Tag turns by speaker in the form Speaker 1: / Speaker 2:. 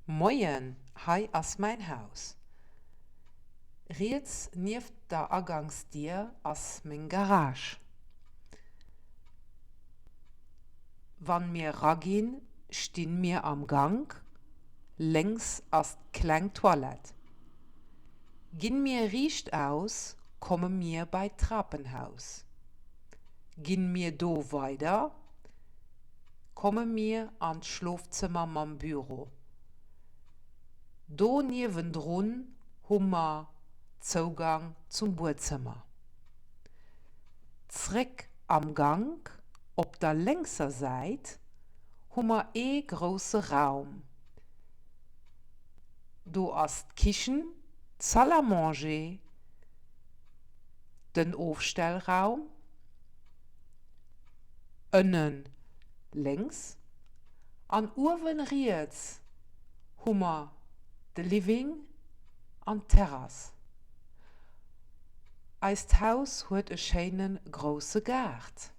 Speaker 1: Moien, hei ass mein Haus. Reets nieft der Agangsdier ass min Garage. Wann mir ragin, stehn mir am Gang, längs ass d'Kleng Toilette. Ginn mir riecht aus, komme mir bei Trappenhaus. Ginn mir do weiter, komme mir an Schlafzimmer mam Büro. Do niewendrun hummer Zugang zum Burzimmer. Zrick am Gang, op der längser Seite, hummer große Raum. Do ass d'Kichen, Salle à manger, den Aufstellraum, innen links, an Uwen riets hummer de Living an Terrasse. Eist Haus huet e scheinen grosse Gart.